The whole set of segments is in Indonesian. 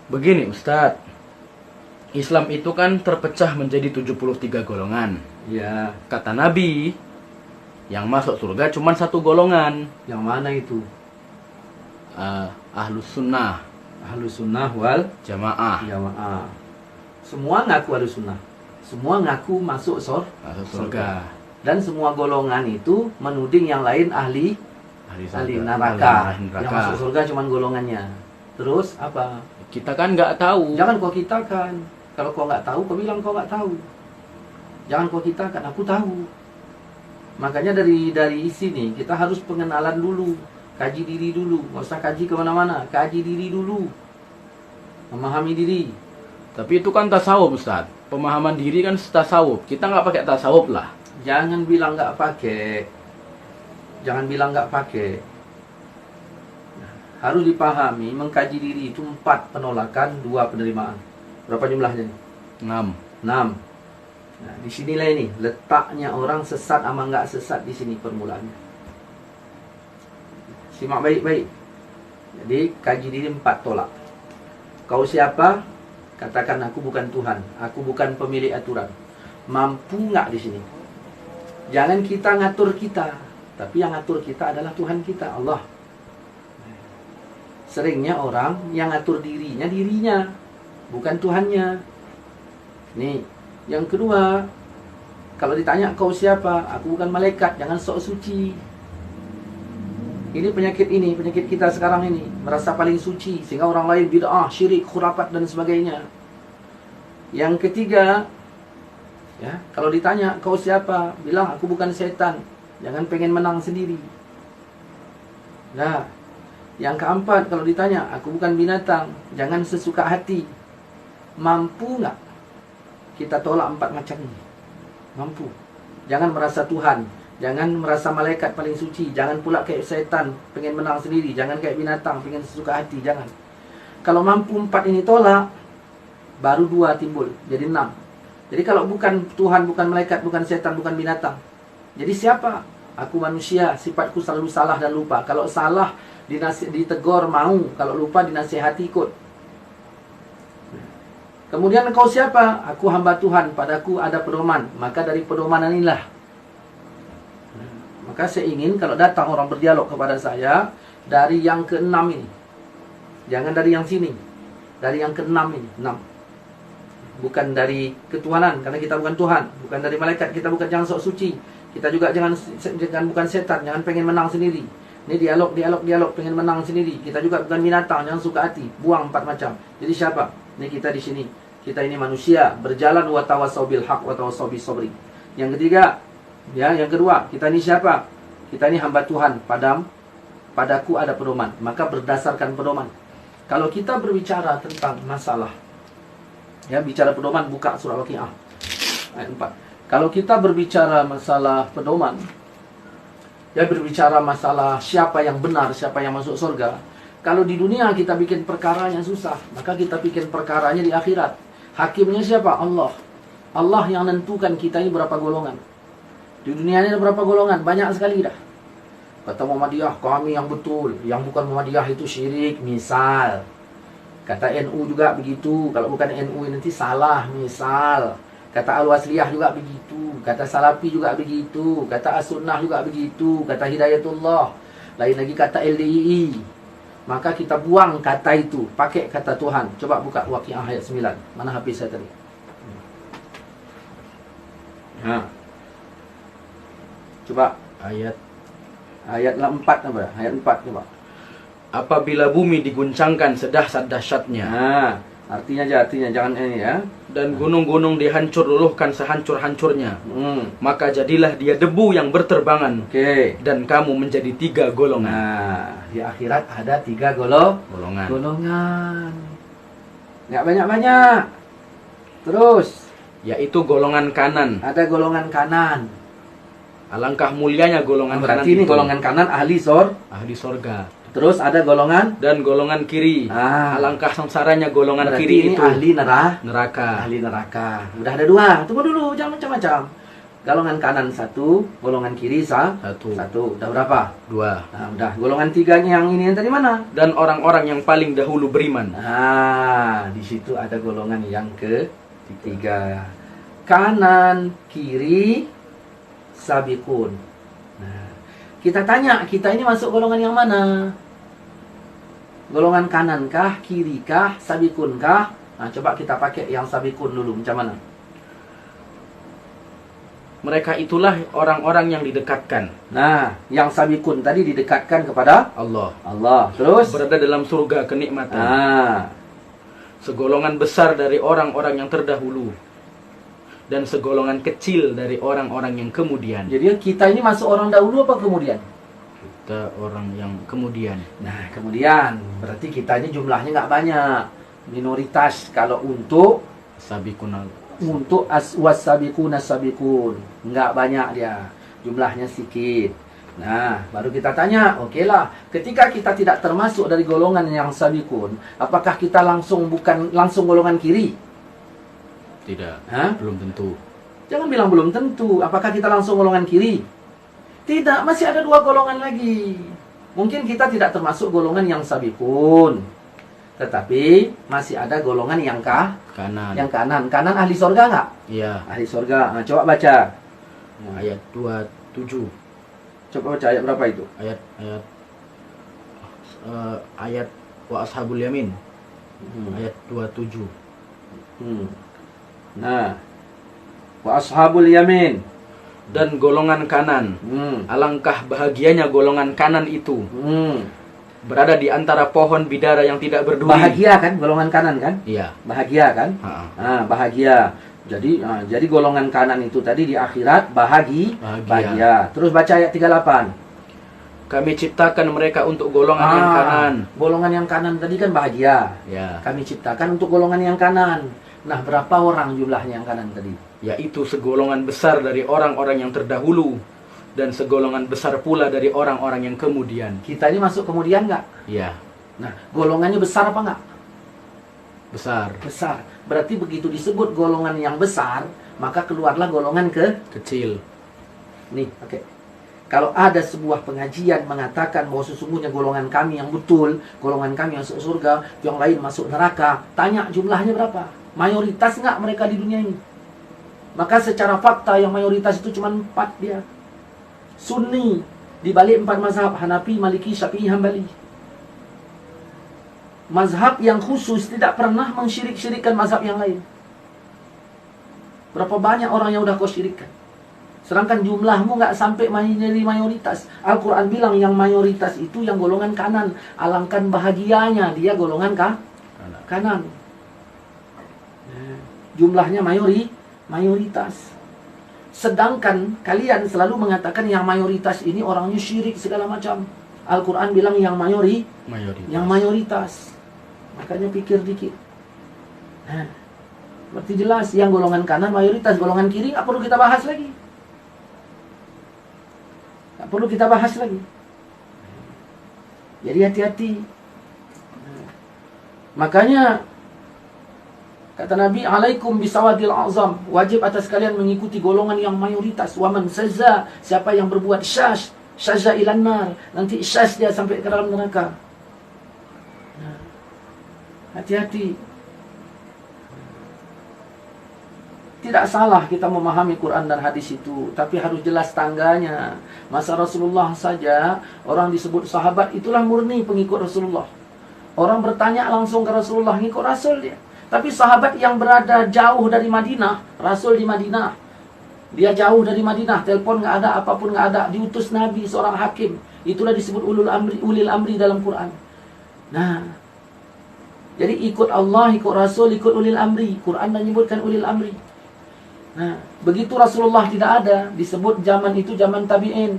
Begini Ustadz, Islam itu kan terpecah menjadi 73 golongan. Ya, Kata Nabi, yang masuk surga cuma satu golongan, yang mana itu? Ahlus Sunnah Ahlus sunnah wal Jamaah. jamaah. Semua ngaku ahlus sunnah. Semua ngaku masuk Masuk surga. Dan semua golongan itu menuding yang lain ahli Ahli neraka. Ahli Yang masuk surga cuma golongannya. Terus apa? Kita kan nggak tahu. Jangan kau kitakan. Kalau kau nggak tahu, kau bilang kau nggak tahu. Jangan kau kitakan, aku tahu. Makanya dari sini kita harus pengenalan dulu, kaji diri dulu. Nggak usah kaji kemana-mana, kaji diri dulu, memahami diri. Tapi itu kan tasawuf Ustadz. Pemahaman diri kan tasawuf. Kita nggak pakai tasawuf lah. Jangan bilang nggak pakai. Jangan bilang nggak pakai. Harus dipahami, mengkaji diri itu 4 penolakan, 2 penerimaan. Berapa jumlahnya? 6. 6. Nah, disinilah ini letaknya orang sesat sama nggak sesat di sini permulaannya. Simak baik-baik. Jadi kaji diri 4 tolak. Kau siapa? Katakan aku bukan Tuhan, aku bukan pemilik aturan. Mampu nggak di sini? Jangan kita ngatur kita, tapi yang ngatur kita adalah Tuhan kita, Allah. Seringnya orang yang ngatur dirinya, bukan Tuhannya. Nih, yang kedua, kalau ditanya kau siapa? Aku bukan malaikat, jangan sok suci. Ini penyakit kita sekarang ini, merasa paling suci sehingga orang lain bid'ah, syirik, khurafat dan sebagainya. Yang ketiga, ya, kalau ditanya kau siapa? Bilang aku bukan setan, jangan pengen menang sendiri. Nah, yang keempat, kalau ditanya aku bukan binatang, jangan sesuka hati. Mampu nggak kita tolak 4 macam ini? Mampu. Jangan merasa Tuhan, jangan merasa malaikat paling suci, jangan pula kayak setan pengen menang sendiri, jangan kayak binatang pengen sesuka hati, jangan. Kalau mampu 4 ini tolak, baru 2 timbul, jadi 6. Jadi kalau bukan Tuhan, bukan malaikat, bukan setan, bukan binatang, jadi siapa? Aku manusia, sifatku selalu salah dan lupa. Kalau salah ditegur mau, kalau lupa dinasihati ikut. Kemudian engkau siapa? Aku hamba Tuhan, padaku ada pedoman, maka dari pedoman inilah. Maka saya ingin kalau datang orang berdialog kepada saya dari yang ke-6 ini. Jangan dari yang sini. Dari yang ke-6 ini, 6. Bukan dari ketuhanan, karena kita bukan Tuhan. Bukan dari malaikat, kita bukan jangan sok suci. Kita juga jangan bukan setan, jangan pengen menang sendiri. Ini dialog, pengen menang sendiri. Kita juga bukan binatang, jangan suka hati. Buang 4 macam. Jadi siapa? Ini kita di sini. Kita ini manusia, berjalan wa tawassaw bil haq wa tawassaw bis sabri. Yang ketiga, ya, yang kedua, kita ini siapa? Kita ini hamba Tuhan, padaku ada pedoman. Maka berdasarkan pedoman. Kalau kita berbicara tentang masalah, ya, bicara pedoman, buka surah Waqiah ayat 4. Kalau kita berbicara masalah pedoman, ya, berbicara masalah siapa yang benar, siapa yang masuk surga. Kalau di dunia kita bikin perkaranya susah, maka kita bikin perkaranya di akhirat. Hakimnya siapa? Allah. Allah yang nentukan kita ini berapa golongan. Di dunia ini ada berapa golongan? Banyak sekali dah. Kata Muhammadiyah, kami yang betul. Yang bukan Muhammadiyah itu syirik, misal. Kata NU juga begitu. Kalau bukan NU nanti salah, misal. Kata Al-Wasliyah juga begitu. Kata Salafi juga begitu. Kata As-Sunnah juga begitu. Kata Hidayatullah. Lain lagi kata LDII. Maka kita buang kata itu, pakai kata Tuhan. Coba buka Waqiah ayat 9. Mana habis saya tadi? Nah. Coba ayat 4 apa? Ayat 4 coba. Apabila bumi diguncangkan sedahsyat-dahsyatnya. Nah, artinya jangan ini ya. Dan gunung-gunung dihancur luluhkan sehancur-hancurnya. Maka jadilah dia debu yang berterbangan. Oke. Dan kamu menjadi 3 golongan. Nah, di akhirat ada 3 Golongan. Nggak banyak-banyak. Terus, Yaitu golongan kanan. ada golongan kanan. Alangkah mulianya golongan kanan Berarti ini itu. golongan kanan ahli Ahli sorga. Terus ada golongan. Dan golongan kiri. Alangkah sengsaranya golongan Berarti kiri ini itu. ahli Neraka. Ahli neraka. Udah ada 2. Tunggu dulu, jangan macam-macam. Golongan kanan 1, golongan kiri 1. Udah berapa? 2. Nah, udah. Golongan 3-nya yang ini yang tadi mana? Dan orang-orang yang paling dahulu beriman. Nah, di situ ada golongan yang ketiga. Kanan, kiri, sabiqun. Nah, kita tanya, kita ini masuk golongan yang mana? Golongan kanan kah, kiri kah, sabiqun kah? Nah, coba kita pakai yang sabiqun dulu, macam mana? Mereka itulah orang-orang yang didekatkan. Nah, yang sabiqun tadi didekatkan kepada Allah. Terus Berada dalam surga kenikmatan. nah, Segolongan besar dari orang-orang yang terdahulu. Dan segolongan kecil dari orang-orang yang kemudian. jadi kita ini masuk orang dahulu apa kemudian? Kita orang yang kemudian. Nah, kemudian berarti kita ini jumlahnya nggak banyak, minoritas. Kalau untuk Sabiqunal. was-sabiquna sabiqun, nggak banyak dia, jumlahnya sedikit. Nah, baru kita tanya, oke lah, ketika kita tidak termasuk dari golongan yang sabiqun, apakah kita langsung golongan kiri? Tidak. Hah? Belum tentu. Jangan bilang belum tentu. Apakah kita langsung golongan kiri? Tidak, masih ada 2 golongan lagi. Mungkin kita tidak termasuk golongan yang sabiqun, tetapi masih ada golongan yang Kanan. yang kanan. Kanan ahli sorga nggak? Iya. Ahli sorga. Nah, coba baca. Ayat 27. Coba baca ayat berapa itu? Ayat wa ashabul yamin. Hmm. Ayat 27. Nah, wa ashabul yamin. Dan golongan kanan. Alangkah bahagianya golongan kanan itu. Berada di antara pohon bidara yang tidak berduri. Bahagia kan golongan kanan kan? Iya. Bahagia kan? Bahagia. Jadi golongan kanan itu tadi di akhirat bahagia. Terus baca ayat 38. Kami ciptakan mereka untuk golongan yang kanan. Golongan yang kanan tadi kan bahagia. Ya. Kami ciptakan untuk golongan yang kanan. Nah, berapa orang jumlahnya yang kanan tadi? Yaitu segolongan besar dari orang-orang yang terdahulu. Dan segolongan besar pula dari orang-orang yang kemudian. Kita ini masuk kemudian nggak? Iya. Nah, golongannya besar apa nggak? Besar. Besar. Berarti begitu disebut golongan yang besar, maka keluarlah golongan Kecil. Nih, oke. Kalau ada sebuah pengajian mengatakan bahwa sesungguhnya golongan kami yang betul, golongan kami yang masuk surga, yang lain masuk neraka, tanya jumlahnya berapa? Mayoritas nggak mereka di dunia ini? Maka secara fakta yang mayoritas itu cuma 4 dia. Sunni, di balik 4 mazhab, Hanafi, Maliki, Syafi'i, Hambali. Mazhab yang khusus tidak pernah mensyirik-syirikkan mazhab yang lain. Berapa banyak orang yang udah kau syirikkan? Sedangkan jumlahmu nggak sampai menjadi mayoritas. Al-Quran bilang yang mayoritas itu yang golongan kanan. Alangkah bahagianya dia golongan kanan. Jumlahnya mayoritas. Sedangkan kalian selalu mengatakan yang mayoritas ini orangnya syirik segala macam. Al-Quran bilang yang mayoritas. Makanya pikir dikit. Nah, berarti jelas yang golongan kanan mayoritas, golongan kiri nggak perlu kita bahas lagi. Jadi hati-hati. Makanya kata Nabi, alaikum bisawadil azam, wajib atas kalian mengikuti golongan yang mayoritas. Waman saza, siapa yang berbuat syaza ilan nar, nanti syaz dia sampai ke dalam neraka. Nah, hati-hati. Tidak salah kita memahami Quran dan hadis itu, tapi harus jelas tangganya. Masa Rasulullah saja, orang disebut sahabat, itulah murni pengikut Rasulullah. Orang bertanya langsung ke Rasulullah, ngikut Rasul dia. Tapi sahabat yang berada jauh dari Madinah, Rasul di Madinah, dia jauh dari Madinah, telepon nggak ada, apapun nggak ada, diutus Nabi seorang hakim, itulah disebut ulil amri dalam Quran. Nah, jadi ikut Allah, ikut Rasul, ikut ulil amri. Quran menyebutkan ulil amri. Nah, begitu Rasulullah tidak ada, disebut zaman itu zaman tabi'in.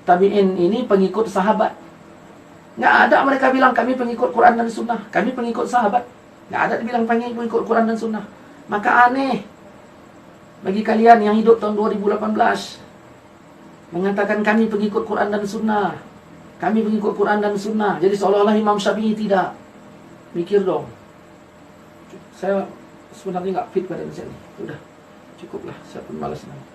Tabi'in ini pengikut sahabat. Nggak ada mereka bilang kami pengikut Quran dan Sunnah, kami pengikut sahabat. Nggak ada dibilang pengikut Quran dan Sunnah. Maka aneh bagi kalian yang hidup tahun 2018 mengatakan kami pengikut Quran dan Sunnah, kami pengikut Quran dan Sunnah. Jadi seolah-olah Imam Syafi'i tidak. Mikir dong. Saya sebenarnya nggak fit pada ini. Udah, cukuplah. Saya pun malas nanti.